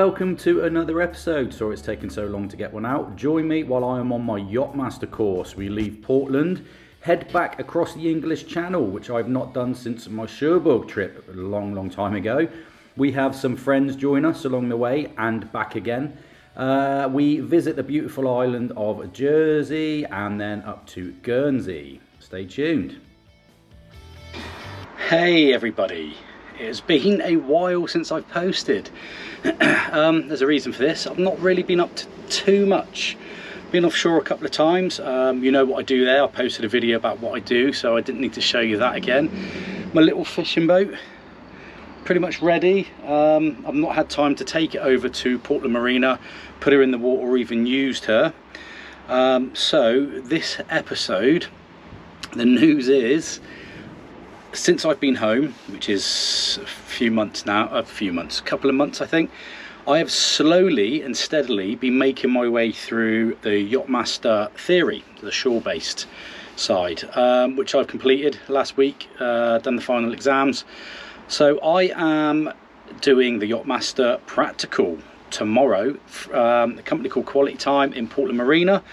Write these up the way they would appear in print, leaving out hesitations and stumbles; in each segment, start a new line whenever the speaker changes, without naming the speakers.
welcome to another episode. Sorry it's taken so long to get one out. Join me while I am on my Yachtmaster course. We leave Portland, head back across the English Channel, which I've not done since my Cherbourg trip a long time ago. We have some friends join us along the way and back again. We visit the beautiful island of Jersey and then up to Guernsey. Stay tuned. Hey everybody. It's been a while since I've posted. There's a reason for this. I've not really been up to too much. Been offshore a couple of times. You know what I do there. I posted a video about what I do, so I didn't need to show you that again. My little fishing boat, pretty much ready. I've not had time to take it over to Portland Marina, put her in the water or even used her. So this episode, the news is, since I've been home, which is a couple of months I think, I have slowly and steadily been making my way through the Yachtmaster theory, the shore-based side, which I've completed last week, done the final exams. So I am doing the Yachtmaster practical tomorrow, a company called Quality Time in Portland Marina.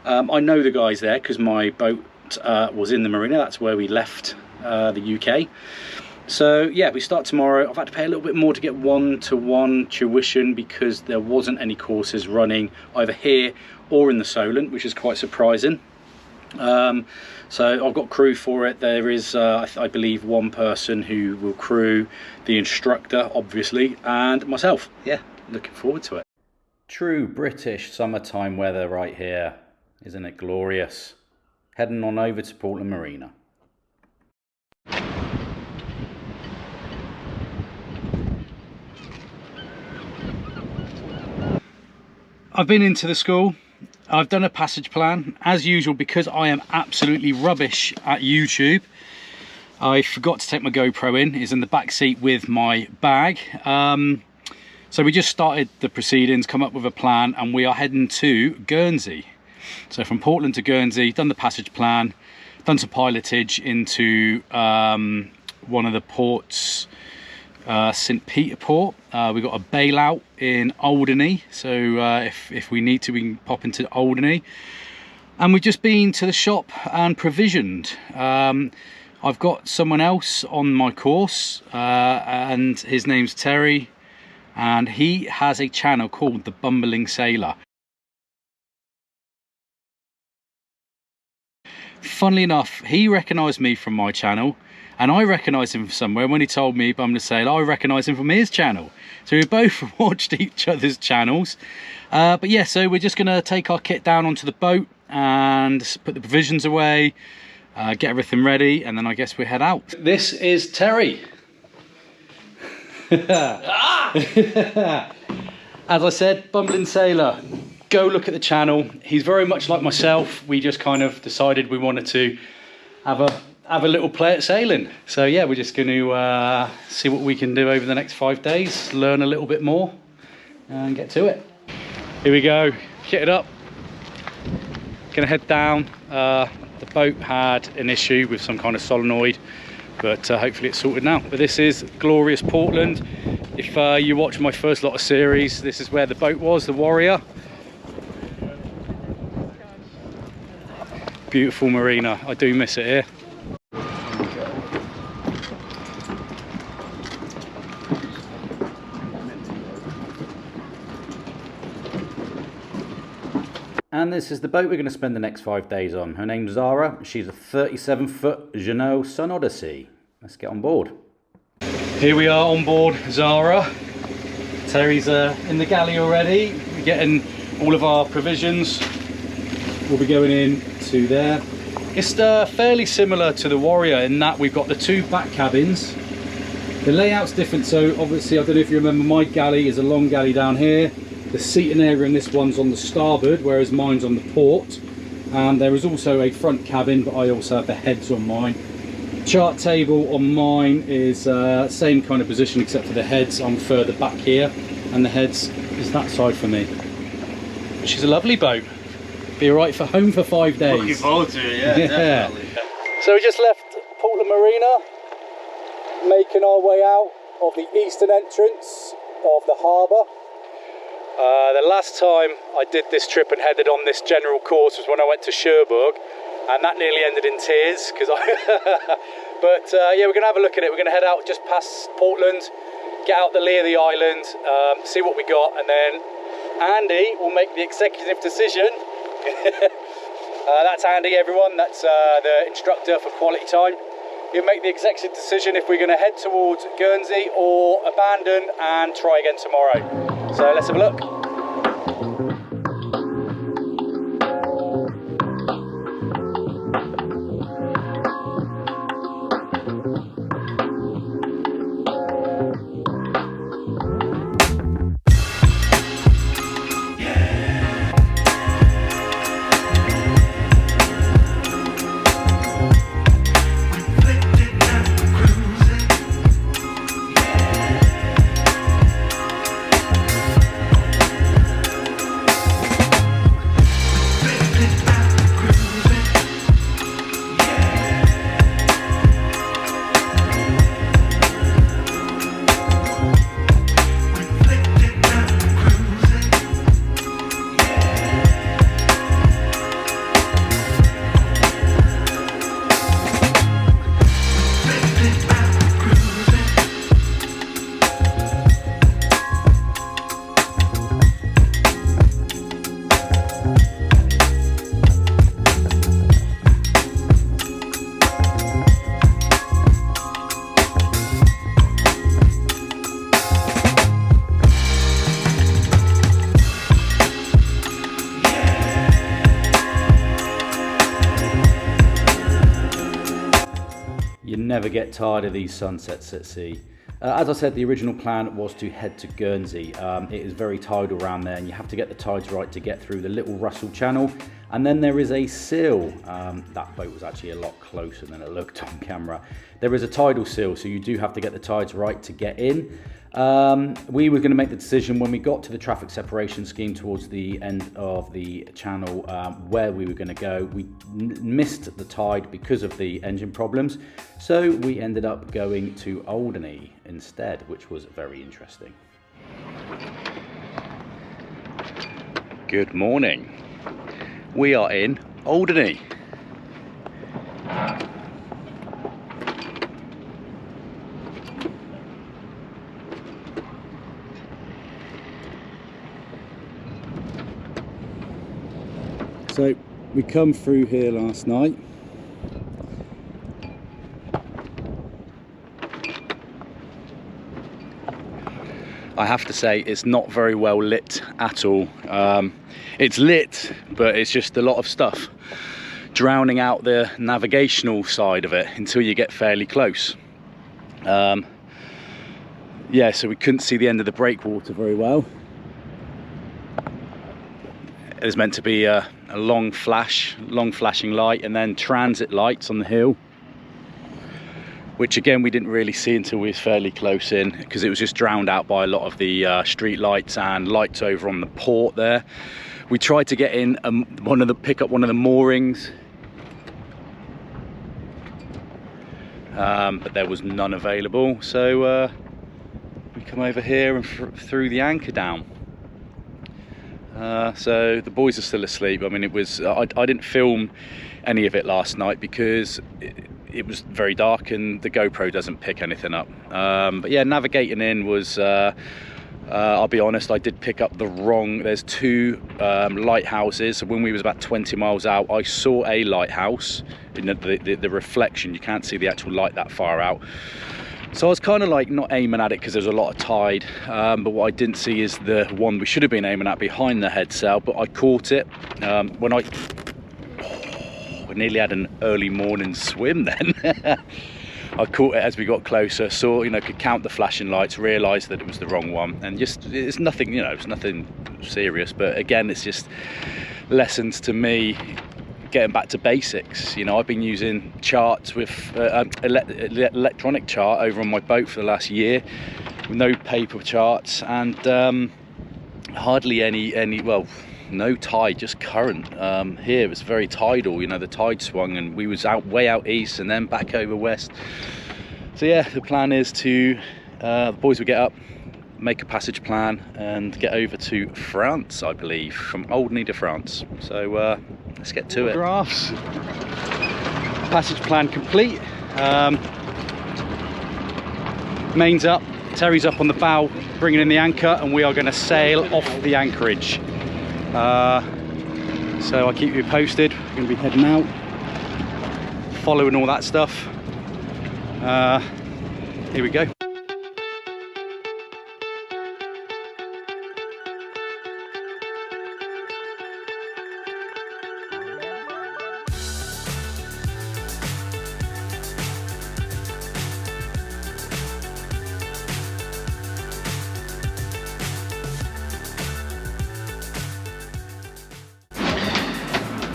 I know the guys there because my boat was in the marina. That's where we left the UK. So yeah, we start tomorrow. I've had to pay a little bit more to get one-to-one tuition because there wasn't any courses running either here or in the Solent, which is quite surprising. So I've got crew for it. There is I believe one person who will crew, the instructor obviously, and myself. Yeah, looking forward to it. True British summertime weather right here. Isn't it glorious? Heading on over to Portland Marina. I've been into the school. I've done a passage plan as usual because I am absolutely rubbish at YouTube. I forgot to take my GoPro in. It's in the back seat with my bag. So we just started the proceedings, come up with a plan, and we are heading to Guernsey. So from Portland to Guernsey, done the passage plan, done some pilotage into one of the ports, St. Peter Port. We've got a bailout in Alderney, so if we need to, we can pop into Alderney. And we've just been to the shop and provisioned. I've got someone else on my course, and his name's Terry, and he has a channel called The Bumbling Sailor. Funnily enough, he recognised me from my channel, and I recognised him from somewhere. When he told me Bumbling Sailor, I recognised him from his channel. So we both watched each other's channels. But yeah, so we're just going to take our kit down onto the boat and put the provisions away, get everything ready, and then I guess we head out. This is Terry. As I said, Bumbling Sailor. Go look at the channel. He's very much like myself. We just kind of decided we wanted to have a little play at sailing. So yeah, we're just going to see what we can do over the next 5 days, learn a little bit more and get to it. Here we go, kitted up, gonna head down. The boat had an issue with some kind of solenoid, but hopefully it's sorted now. But this is glorious Portland. If you watch my first lot of series, this is where the boat was, the Warrior. Beautiful marina, I do miss it here. And this is the boat we're going to spend the next 5 days on. Her name's Zara. She's a 37-foot Jeanneau Sun Odyssey. Let's get on board. Here we are on board Zara. Terry's in the galley already. We're getting all of our provisions. We'll be going in to there. It's fairly similar to the Warrior in that we've got the two back cabins. The layout's different, so obviously I don't know if you remember, my galley is a long galley down here. The seating area in this one's on the starboard, whereas mine's on the port. And there is also a front cabin, but I also have the heads on mine. Chart table on mine is same kind of position except for the heads. I'm further back here, and the heads is that side for me. Which is a lovely boat. Be alright for home for 5 days.
Looking forward to it, yeah, definitely.
So we just left Portland Marina, making our way out of the eastern entrance of the harbour. The last time I did this trip and headed on this general course was when I went to Cherbourg, and that nearly ended in tears because but yeah, we're going to have a look at it. We're going to head out just past Portland, get out the lee of the island, see what we got, and then Andy will make the executive decision. That's Andy, everyone. That's the instructor for Quality Time. He'll make the executive decision if we're going to head towards Guernsey or abandon and try again tomorrow. So let's have a look. You never get tired of these sunsets at sea. As I said, the original plan was to head to Guernsey. It is very tidal around there and you have to get the tides right to get through the Little Russell Channel. And then there is a sill. That boat was actually a lot closer than it looked on camera. There is a tidal sill, so you do have to get the tides right to get in. We were going to make the decision when we got to the traffic separation scheme towards the end of the channel where we were going to go. We missed the tide because of the engine problems, so we ended up going to Alderney instead, which was very interesting. Good morning. We are in Alderney. So we come through here last night. I have to say it's not very well lit at all. It's lit, but it's just a lot of stuff drowning out the navigational side of it until you get fairly close. Yeah, so we couldn't see the end of the breakwater very well. It was meant to be a long flashing light, and then transit lights on the hill, which again we didn't really see until we was fairly close in, because it was just drowned out by a lot of the street lights and lights over on the port there. We tried to get in pick up one of the moorings, but there was none available, so we come over here and threw the anchor down. So the boys are still asleep. I mean, it was I didn't film any of it last night because it was very dark and the GoPro doesn't pick anything up. But yeah, navigating in was I'll be honest, I did pick up the wrong. There's two lighthouses. So when we was about 20 miles out, I saw a lighthouse in the reflection. You can't see the actual light that far out. So I was kind of like not aiming at it because there's a lot of tide, but what I didn't see is the one we should have been aiming at behind the head sail, but I caught it when I nearly had an early morning swim then. I caught it as we got closer, saw, could count the flashing lights, realised that it was the wrong one, and just, it's nothing, it's nothing serious, but again, it's just lessons to me. Getting back to basics, I've been using charts with electronic chart over on my boat for the last year, with no paper charts, and hardly any well, no tide, just current. Here it was very tidal, the tide swung, and we was way out east and then back over west. So yeah, the plan is to the boys will get up, make a passage plan and get over to France, I believe, from Alderney to France. So let's get to it. Graphs. Passage plan complete. Mains up, Terry's up on the bow, bringing in the anchor, and we are going to sail off the anchorage. So I'll keep you posted. We're going to be heading out, following all that stuff. Here we go.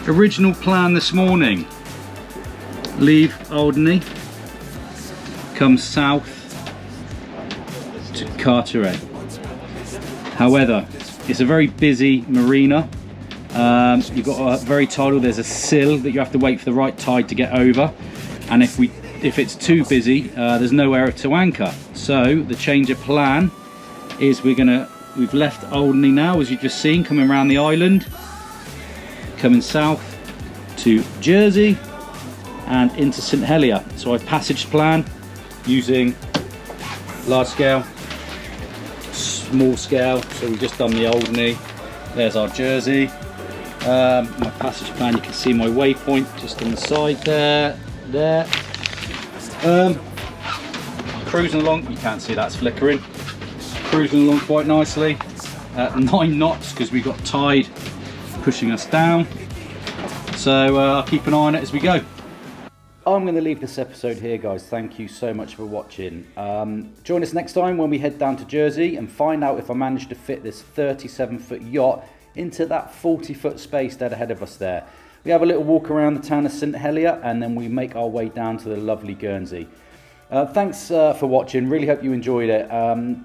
Original plan this morning: leave Alderney, come south to Carteret. However, it's a very busy marina. You've got a very tidal, there's a sill that you have to wait for the right tide to get over, and if it's too busy, there's nowhere to anchor. So the change of plan is we've left Alderney now, as you've just seen, coming around the island, coming south to Jersey and into St Helier. So I've passage plan using large scale, small scale. So we've just done the Alderney. There's our Jersey. My passage plan, you can see my waypoint just on the side there. Cruising along, you can't see that's flickering. Cruising along quite nicely at 9 knots because we've got tide pushing us down. So I'll keep an eye on it as we go. I'm going to leave this episode here, guys. Thank you so much for watching. Join us next time when we head down to Jersey and find out if I managed to fit this 37-foot yacht into that 40-foot space dead ahead of us there. We have a little walk around the town of St Helier and then we make our way down to the lovely Guernsey. Thanks for watching. Really hope you enjoyed it.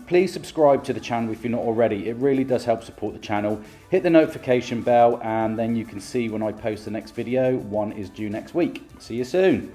Please subscribe to the channel if you're not already. It really does help support the channel. Hit the notification bell and then you can see when I post the next video. One is due next week. See you soon.